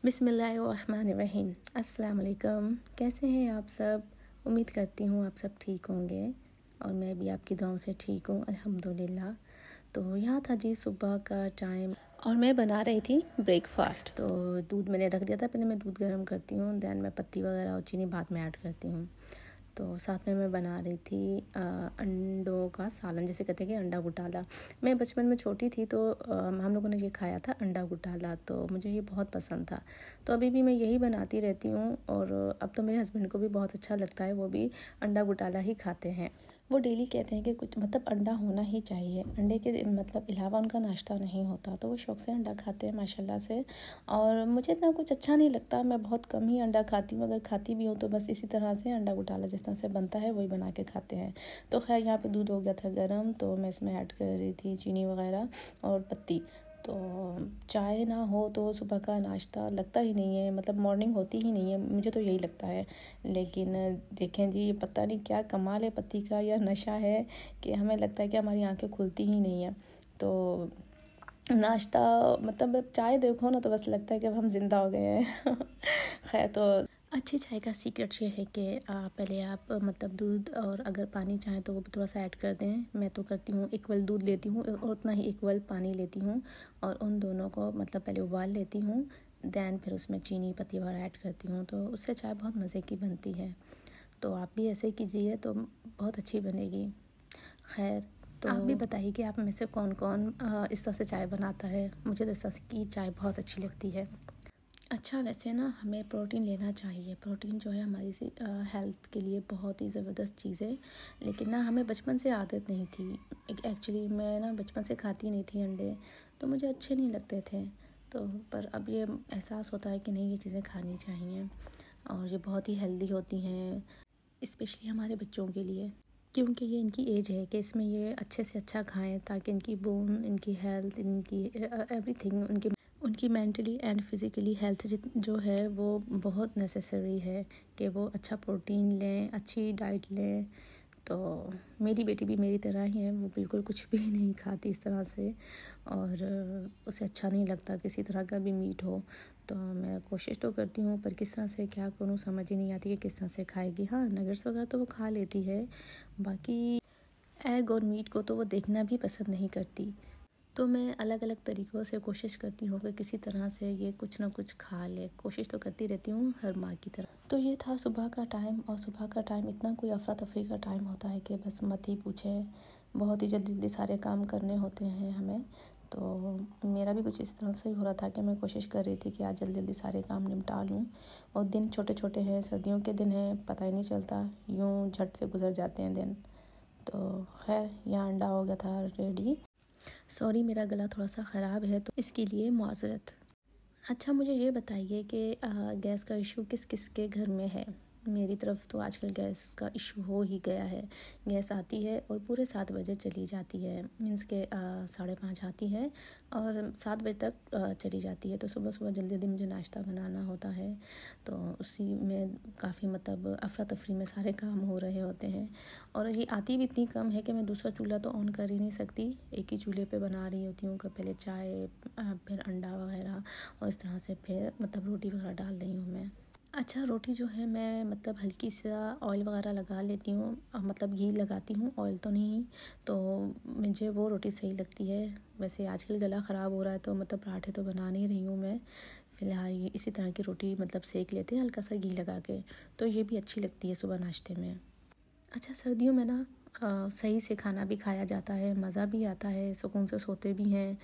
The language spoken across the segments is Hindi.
बिस्मिल्लाहिर्रहमानिर्रहीम। अस्सलाम वालेकुम। कैसे हैं आप सब? उम्मीद करती हूँ आप सब ठीक होंगे और मैं भी आपकी दुआओं से ठीक हूँ अल्हम्दुलिल्लाह। तो यहाँ था जी सुबह का टाइम और मैं बना रही थी ब्रेकफास्ट। तो दूध मैंने रख दिया था, पहले मैं दूध गर्म करती हूँ, दैन मैं पत्ती वगैरह और चीनी बाद में ऐड करती हूँ। तो साथ में मैं बना रही थी अंडों का सालन, जिसे कहते हैं कि अंडा गुटाला। मैं बचपन में छोटी थी तो हम लोगों ने ये खाया था अंडा गुटाला, तो मुझे ये बहुत पसंद था। तो अभी भी मैं यही बनाती रहती हूँ और अब तो मेरे हस्बैंड को भी बहुत अच्छा लगता है, वो भी अंडा गुटाला ही खाते हैं। वो डेली कहते हैं कि कुछ मतलब अंडा होना ही चाहिए, अंडे के मतलब अलावा उनका नाश्ता नहीं होता, तो वो शौक़ से अंडा खाते हैं माशाल्लाह से। और मुझे इतना कुछ अच्छा नहीं लगता, मैं बहुत कम ही अंडा खाती हूँ, अगर खाती भी हूँ तो बस इसी तरह से अंडा गुटाला जिस तरह से बनता है वही बना के खाते हैं। तो खैर यहाँ पे दूध हो गया था गर्म, तो मैं इसमें ऐड कर रही थी चीनी वगैरह और पत्ती। तो चाय ना हो तो सुबह का नाश्ता लगता ही नहीं है, मतलब मॉर्निंग होती ही नहीं है, मुझे तो यही लगता है। लेकिन देखें जी, ये पता नहीं क्या कमाल है पत्ती का या नशा है कि हमें लगता है कि हमारी आंखें खुलती ही नहीं है। तो नाश्ता मतलब चाय देखो ना तो बस लगता है कि अब हम ज़िंदा हो गए हैं। खैर, तो अच्छी चाय का सीक्रेट ये है कि पहले आप मतलब दूध और अगर पानी चाहें तो वो भी थोड़ा सा ऐड कर दें। मैं तो करती हूँ इक्वल दूध लेती हूँ और उतना ही इक्वल पानी लेती हूँ और उन दोनों को मतलब पहले उबाल लेती हूँ, दैन फिर उसमें चीनी पत्ती वगैरह ऐड करती हूँ, तो उससे चाय बहुत मज़े की बनती है। तो आप भी ऐसे कीजिए तो बहुत अच्छी बनेगी। खैर, तो आप भी बताइए कि आप में से कौन कौन इस तरह से चाय बनाता है। मुझे तो इस तरह की चाय बहुत अच्छी लगती है। अच्छा, वैसे ना हमें प्रोटीन लेना चाहिए। प्रोटीन जो है हमारी हेल्थ के लिए बहुत ही ज़बरदस्त चीज़ है, लेकिन ना हमें बचपन से आदत नहीं थी। एक्चुअली मैं ना बचपन से खाती नहीं थी अंडे, तो मुझे अच्छे नहीं लगते थे। तो पर अब ये एहसास होता है कि नहीं, ये चीज़ें खानी चाहिए और ये बहुत ही हेल्दी होती हैं, स्पेशली हमारे बच्चों के लिए, क्योंकि ये इनकी एज है कि इसमें ये अच्छे से अच्छा खाएं ताकि इनकी बोन, इनकी हेल्थ, इनकी एवरीथिंग, उनकी मेंटली एंड फिज़िकली हेल्थ जो है वो बहुत नेसेसरी है कि वो अच्छा प्रोटीन लें, अच्छी डाइट लें। तो मेरी बेटी भी मेरी तरह ही है, वो बिल्कुल कुछ भी नहीं खाती इस तरह से और उसे अच्छा नहीं लगता किसी तरह का भी मीट हो। तो मैं कोशिश तो करती हूँ, पर किस तरह से क्या करूँ समझ ही नहीं आती कि किस तरह से खाएगी। हाँ, नगर्स वगैरह तो वो खा लेती है, बाकी एग और मीट को तो वो देखना भी पसंद नहीं करती। तो मैं अलग अलग तरीक़ों से कोशिश करती हूँ कि किसी तरह से ये कुछ ना कुछ खा ले, कोशिश तो करती रहती हूँ हर माँ की तरह। तो ये था सुबह का टाइम, और सुबह का टाइम इतना कोई अफरा तफरी का टाइम होता है कि बस मत ही पूछें, बहुत ही जल्दी जल्दी सारे काम करने होते हैं हमें। तो मेरा भी कुछ इस तरह से हो रहा था कि मैं कोशिश कर रही थी कि आज जल्दी जल्दी सारे काम निपटा लूँ, और दिन छोटे छोटे हैं, सर्दियों के दिन हैं, पता ही नहीं चलता, यूँ झट से गुजर जाते हैं दिन। तो खैर, यहाँ अंडा हो गया था रेडी। सॉरी, मेरा गला थोड़ा सा ख़राब है तो इसके लिए माज़रत। अच्छा, मुझे ये बताइए कि गैस का इशू किस किस के घर में है। मेरी तरफ तो आजकल गैस का इशू हो ही गया है। गैस आती है और पूरे 7 बजे चली जाती है, मीन्स के 5:30 आती है और 7 बजे तक चली जाती है। तो सुबह सुबह जल्दी जल्दी मुझे नाश्ता बनाना होता है, तो उसी में काफ़ी मतलब अफरा तफरी में सारे काम हो रहे होते हैं। और ये आती भी इतनी कम है कि मैं दूसरा चूल्हा तो ऑन कर ही नहीं सकती, एक ही चूल्हे पे बना रही होती हूँ कि पहले चाय, फिर अंडा वगैरह, और इस तरह से फिर मतलब रोटी वगैरह डाल रही हूँ मैं। अच्छा, रोटी जो है मैं मतलब हल्की सा ऑयल वगैरह लगा लेती हूँ, मतलब घी लगाती हूँ, ऑयल तो नहीं, तो मुझे वो रोटी सही लगती है। वैसे आजकल गला ख़राब हो रहा है तो मतलब पराठे तो बना नहीं रही हूँ मैं फ़िलहाल, ये इसी तरह की रोटी मतलब सेक लेते हैं हल्का सा घी लगा के, तो ये भी अच्छी लगती है सुबह नाश्ते में। अच्छा, सर्दियों में ना सही से खाना भी खाया जाता है, मज़ा भी आता है, सुकून से सोते भी हैं।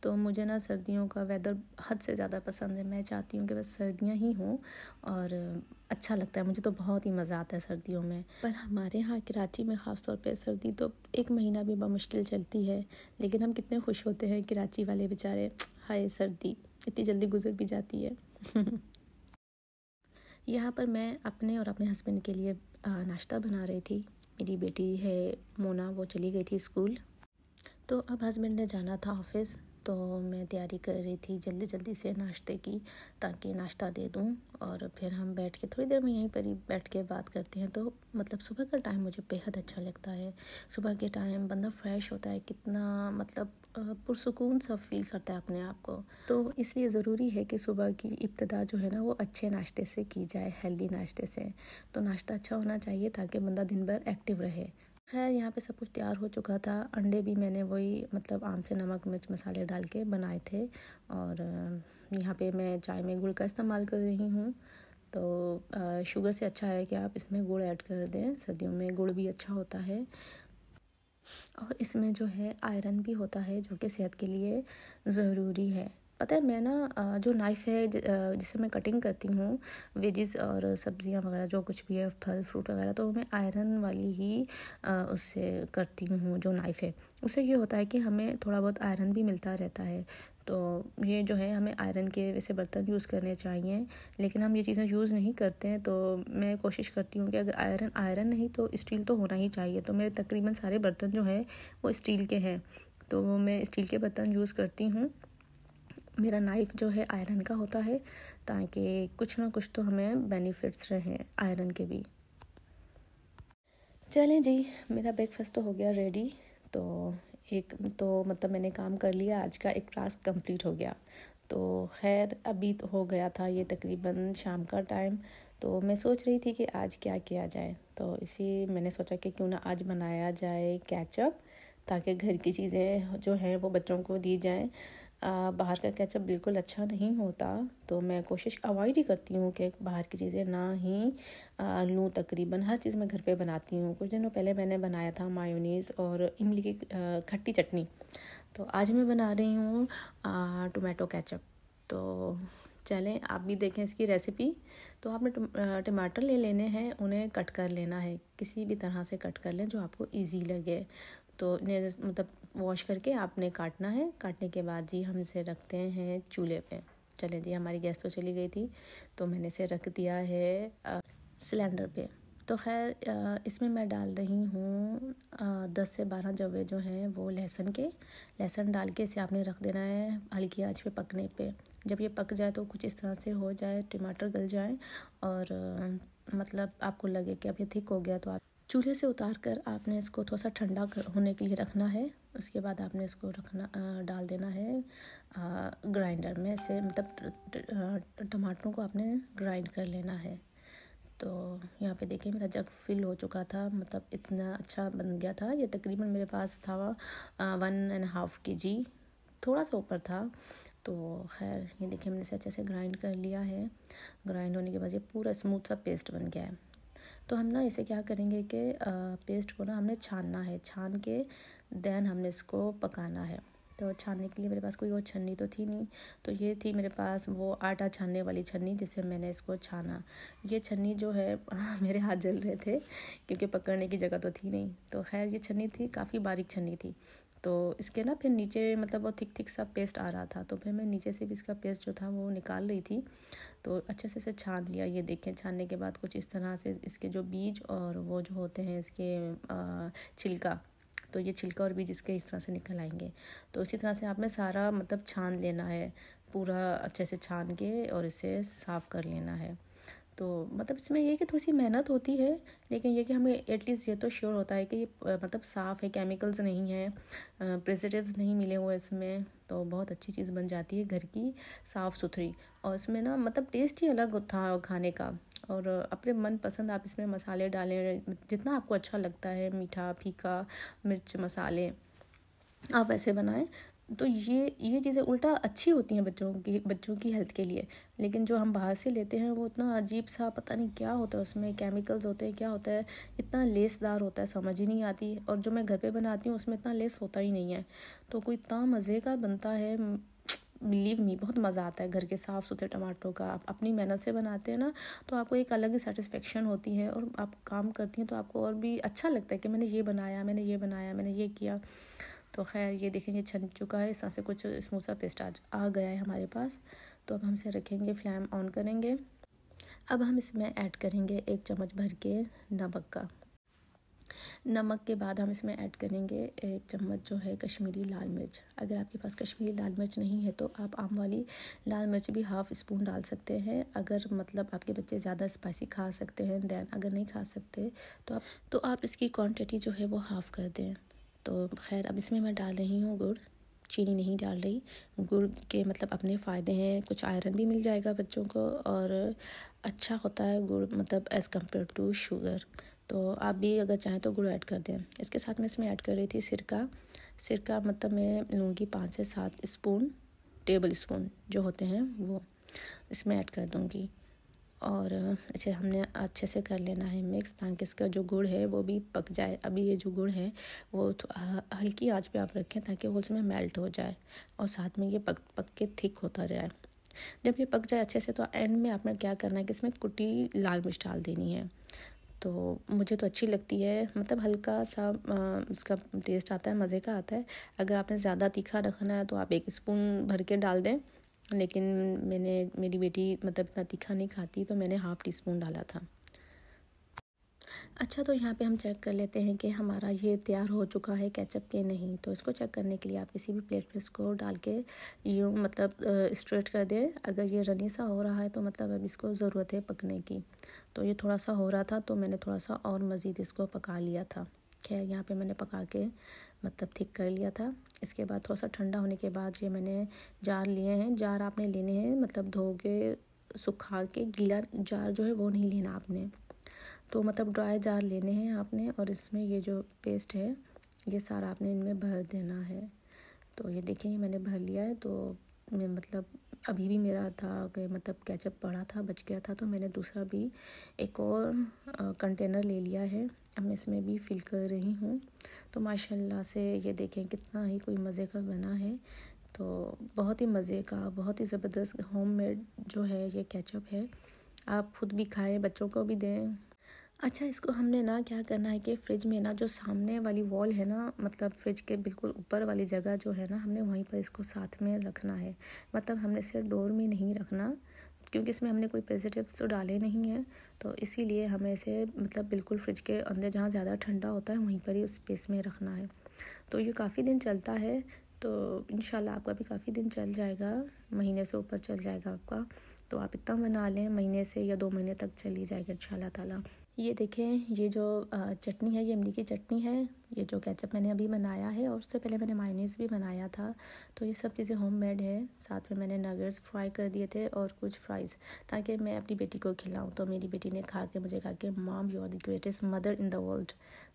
तो मुझे ना सर्दियों का वेदर हद से ज़्यादा पसंद है, मैं चाहती हूँ कि बस सर्दियाँ ही हों और अच्छा लगता है, मुझे तो बहुत ही मज़ा आता है सर्दियों में। पर हमारे यहाँ कराची में ख़ास तौर पे सर्दी तो 1 महीना भी मुश्किल चलती है, लेकिन हम कितने खुश होते हैं कराची वाले बेचारे, हाय सर्दी इतनी जल्दी गुजर भी जाती है। यहाँ पर मैं अपने और अपने हस्बैंड के लिए नाश्ता बना रही थी। मेरी बेटी है मोना, वो चली गई थी स्कूल, तो अब हस्बैंड ने जाना था ऑफ़िस, तो मैं तैयारी कर रही थी जल्दी जल्दी से नाश्ते की, ताकि नाश्ता दे दूं और फिर हम बैठ के थोड़ी देर में यहीं पर ही बैठ के बात करते हैं। तो मतलब सुबह का टाइम मुझे बेहद अच्छा लगता है। सुबह के टाइम बंदा फ्रेश होता है, कितना मतलब पुरसुकून सा फील करता है अपने आप को। तो इसलिए ज़रूरी है कि सुबह की इब्तिदा जो है ना वो अच्छे नाश्ते से की जाए, हेल्दी नाश्ते से। तो नाश्ता अच्छा होना चाहिए ताकि बंदा दिन भर एक्टिव रहे। खैर यहाँ पे सब कुछ तैयार हो चुका था। अंडे भी मैंने वही मतलब आम से नमक मिर्च मसाले डाल के बनाए थे। और यहाँ पे मैं चाय में गुड़ का इस्तेमाल कर रही हूँ। तो शुगर से अच्छा है कि आप इसमें गुड़ ऐड कर दें, सर्दियों में गुड़ भी अच्छा होता है। और इसमें जो है आयरन भी होता है जो कि सेहत के लिए ज़रूरी है। पता है मैं ना जो नाइफ़ है जिससे मैं कटिंग करती हूँ वेजिस और सब्जियां वगैरह जो कुछ भी है फल फ्रूट वगैरह, तो मैं आयरन वाली ही उससे करती हूँ। जो नाइफ़ है उससे ये होता है कि हमें थोड़ा बहुत आयरन भी मिलता रहता है। तो ये जो है हमें आयरन के वैसे बर्तन यूज़ करने चाहिए, लेकिन हम ये चीज़ें यूज़ नहीं करते हैं। तो मैं कोशिश करती हूँ कि अगर आयरन नहीं तो स्टील तो होना ही चाहिए। तो मेरे तकरीबन सारे बर्तन जो हैं वो स्टील के हैं, तो मैं स्टील के बर्तन यूज़ करती हूँ। मेरा नाइफ़ जो है आयरन का होता है, ताकि कुछ ना कुछ तो हमें बेनिफिट्स रहें आयरन के भी। चलें जी, मेरा ब्रेकफास्ट तो हो गया रेडी। तो एक तो मतलब मैंने काम कर लिया, आज का एक टास्क कंप्लीट हो गया। तो खैर अभी तो हो गया था ये तकरीबन शाम का टाइम। तो मैं सोच रही थी कि आज क्या किया जाए, तो इसी मैंने सोचा कि क्यों ना आज बनाया जाए केचप, ताकि घर की चीज़ें जो हैं वो बच्चों को दी जाएं। बाहर का केचप बिल्कुल अच्छा नहीं होता, तो मैं कोशिश अवॉइड ही करती हूँ कि बाहर की चीज़ें ना ही लूँ। तकरीबन हर चीज़ मैं घर पे बनाती हूँ। कुछ दिनों पहले मैंने बनाया था मायोनीज़ और इमली की खट्टी चटनी। तो आज मैं बना रही हूँ टोमेटो केचप। तो चलें आप भी देखें इसकी रेसिपी। तो आपने टमाटर ले लेने हैं, उन्हें कट कर लेना है, किसी भी तरह से कट कर लें जो आपको इजी लगे। तो इन्हें मतलब वॉश करके आपने काटना है। काटने के बाद जी हम इसे रखते हैं चूल्हे पे। चलें जी, हमारी गैस तो चली गई थी, तो मैंने इसे रख दिया है सिलेंडर पे। तो खैर इसमें मैं डाल रही हूँ 10 से 12 जवे जो हैं वो लहसुन डाल के इसे आपने रख देना है हल्की आंच पे पकने पे। जब ये पक जाए तो कुछ इस तरह से हो जाए, टमाटर गल जाए और मतलब आपको लगे कि अब ये थिक हो गया, तो आप चूल्हे से उतार कर आपने इसको थोड़ा सा ठंडा होने के लिए रखना है। उसके बाद आपने इसको डाल देना है ग्राइंडर में से, मतलब टमाटरों को आपने ग्राइंड कर लेना है। तो यहाँ पे देखिए मेरा जग फिल हो चुका था, मतलब इतना अच्छा बन गया था। ये तकरीबन मेरे पास था 1.5 kg, थोड़ा सा ऊपर था। तो खैर ये देखिए मैंने इसे अच्छे से ग्राइंड कर लिया है। ग्राइंड होने के बाद ये पूरा स्मूथ सा पेस्ट बन गया है। तो हम ना इसे क्या करेंगे कि पेस्ट को ना हमने छानना है, छान के देन हमने इसको पकाना है। तो छानने के लिए मेरे पास कोई और छन्नी तो थी नहीं, तो ये थी मेरे पास वो आटा छानने वाली छन्नी, जिससे मैंने इसको छाना। ये छन्नी जो है मेरे हाथ जल रहे थे क्योंकि पकड़ने की जगह तो थी नहीं। तो खैर ये छन्नी थी, काफ़ी बारीक छन्नी थी। तो इसके ना फिर नीचे मतलब वो थिक सा पेस्ट आ रहा था, तो फिर मैं नीचे से भी इसका पेस्ट जो था वो निकाल रही थी। तो अच्छे से इसे छान लिया। ये देखें छानने के बाद कुछ इस तरह से इसके जो बीज और वो जो होते हैं इसके छिलका, तो ये छिलका और बीज इसके इस तरह से निकल आएंगे। तो इसी तरह से आपने सारा मतलब छान लेना है, पूरा अच्छे से छान के और इसे साफ़ कर लेना है। तो मतलब इसमें ये कि थोड़ी सी मेहनत होती है, लेकिन ये कि हमें एटलीस्ट ये तो श्योर होता है कि ये मतलब साफ़ है, केमिकल्स नहीं है, प्रिजर्वेटिव्स नहीं मिले हुए इसमें। तो बहुत अच्छी चीज़ बन जाती है घर की, साफ़ सुथरी। और इसमें ना मतलब टेस्ट ही अलग था खाने का। और अपने मन पसंद आप इसमें मसाले डालें, जितना आपको अच्छा लगता है, मीठा फीका मिर्च मसाले आप ऐसे बनाएं। तो ये चीज़ें उल्टा अच्छी होती हैं बच्चों की हेल्थ के लिए। लेकिन जो हम बाहर से लेते हैं वो इतना अजीब सा, पता नहीं क्या होता है उसमें, केमिकल्स होते हैं क्या होता है, इतना लेसदार होता है समझ ही नहीं आती। और जो मैं घर पे बनाती हूँ उसमें इतना लेस होता ही नहीं है, तो कोई इतना मज़े का बनता है, बिलीव मी बहुत मज़ा आता है घर के साफ़ सुथरे टमाटरों का। आप अपनी मेहनत से बनाते हैं ना, तो आपको एक अलग ही सेटिस्फेक्शन होती है, और आप काम करती हैं तो आपको और भी अच्छा लगता है कि मैंने ये बनाया, मैंने ये किया। तो खैर ये देखें ये छन चुका है, इस तरह से कुछ स्मूथ सा पेस्ट आ गया है हमारे पास। तो अब हम इसे रखेंगे, फ्लेम ऑन करेंगे। अब हम इसमें ऐड करेंगे 1 चम्मच भर के नमक का। नमक के बाद हम इसमें ऐड करेंगे 1 चम्मच जो है कश्मीरी लाल मिर्च। अगर आपके पास कश्मीरी लाल मिर्च नहीं है तो आप आम वाली लाल मिर्च भी हाफ़ स्पून डाल सकते हैं। अगर मतलब आपके बच्चे ज़्यादा स्पाइसी खा सकते हैं दैन, अगर नहीं खा सकते तो आप इसकी क्वांटिटी जो है वो हाफ़ कर दें। तो खैर अब इसमें मैं डाल रही हूँ गुड़, चीनी नहीं डाल रही। गुड़ के मतलब अपने फ़ायदे हैं, कुछ आयरन भी मिल जाएगा बच्चों को और अच्छा होता है गुड़ मतलब एज़ कम्पेयर टू शुगर। तो आप भी अगर चाहें तो गुड़ ऐड कर दें। इसके साथ मैं इसमें ऐड कर रही थी सिरका मतलब मैं लूँगी 5 से 7 स्पून, टेबल स्पून जो होते हैं वो इसमें ऐड कर दूँगी। और इसे हमने अच्छे से कर लेना है मिक्स, ताकि इसका जो गुड़ है वो भी पक जाए। अभी ये जो गुड़ है वो हल्की आंच पे आप रखें ताकि वो उसमें मेल्ट हो जाए और साथ में ये पक के थिक होता जाए। जब ये पक जाए अच्छे से तो एंड में आपने क्या करना है कि इसमें कुटी लाल मिर्च डाल देनी है। तो मुझे तो अच्छी लगती है, मतलब हल्का सा इसका टेस्ट आता है, मज़े का आता है। अगर आपने ज़्यादा तीखा रखना है तो आप 1 स्पून भर के डाल दें, लेकिन मेरी बेटी मतलब इतना तीखा नहीं खाती तो मैंने हाफ़ टी स्पून डाला था। अच्छा, तो यहाँ पे हम चेक कर लेते हैं कि हमारा ये तैयार हो चुका है केचप के नहीं। तो इसको चेक करने के लिए आप किसी भी प्लेट में इसको डाल के यूँ मतलब स्ट्रेट कर दें। अगर ये रनी सा हो रहा है तो मतलब अब इसको ज़रूरत है पकने की। तो ये थोड़ा सा हो रहा था तो मैंने थोड़ा सा और मज़ीद इसको पका लिया था। खैर यहाँ पे मैंने पका के मतलब थिक कर लिया था। इसके बाद थोड़ा सा ठंडा होने के बाद ये मैंने जार लिए हैं। जार आपने लेने हैं मतलब धो के सुखा के, गीला जार जो है वो नहीं लेना आपने। तो मतलब ड्राई जार लेने हैं आपने और इसमें ये जो पेस्ट है ये सारा आपने इनमें भर देना है। तो ये देखिए मैंने भर लिया है। तो मैं मतलब अभी भी मेरा था कि मतलब केचप पड़ा था, बच गया था, तो मैंने दूसरा भी एक और कंटेनर ले लिया है। अब मैं इसमें भी फिल कर रही हूँ। तो माशाल्लाह से ये देखें कितना ही कोई मज़े का बना है। तो बहुत ही मज़े का, बहुत ही ज़बरदस्त होममेड जो है ये केचप है। आप खुद भी खाएं, बच्चों को भी दें। अच्छा, इसको हमने ना क्या करना है कि फ्रिज में ना जो सामने वाली वॉल है ना, मतलब फ्रिज के बिल्कुल ऊपर वाली जगह जो है ना, हमने वहीं पर इसको साथ में रखना है। मतलब हमने इसे डोर में नहीं रखना, क्योंकि इसमें हमने कोई प्रिजर्वेटिव्स तो डाले नहीं हैं। तो इसीलिए हमें इसे मतलब बिल्कुल फ्रिज के अंदर जहाँ ज़्यादा ठंडा होता है वहीं पर ही उस स्पेस में रखना है। तो ये काफ़ी दिन चलता है, तो इंशाल्लाह आपका भी काफ़ी दिन चल जाएगा, महीने से ऊपर चल जाएगा आपका। तो आप इतना बना लें, महीने से या 2 महीने तक चली जाएगा इंशाल्लाह ताला। ये देखें, ये जो चटनी है ये इमली की चटनी है। ये जो केचप मैंने अभी बनाया है और उससे पहले मैंने मायोनीज़ भी बनाया था। तो ये सब चीज़ें होममेड है। साथ में मैंने नगेट्स फ्राई कर दिए थे और कुछ फ्राइज़, ताकि मैं अपनी बेटी को खिलाऊं। तो मेरी बेटी ने खा के मुझे कहा कि mom you are the greatest mother in the world.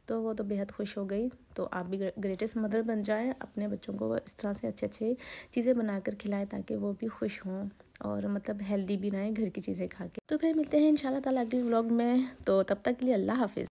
तो वो तो बेहद खुश हो गई। तो आप भी ग्रेटेस्ट मदर बन जाएं, अपने बच्चों को इस तरह से अच्छे अच्छे चीज़ें बनाकर खिलाएं ताकि वो भी खुश हों और मतलब हेल्दी भी रहें घर की चीज़ें खा के। तो फिर मिलते हैं इंशाल्लाह ताला अगले व्लॉग में। तो तब तक के लिए अल्लाह हाफ़िज़।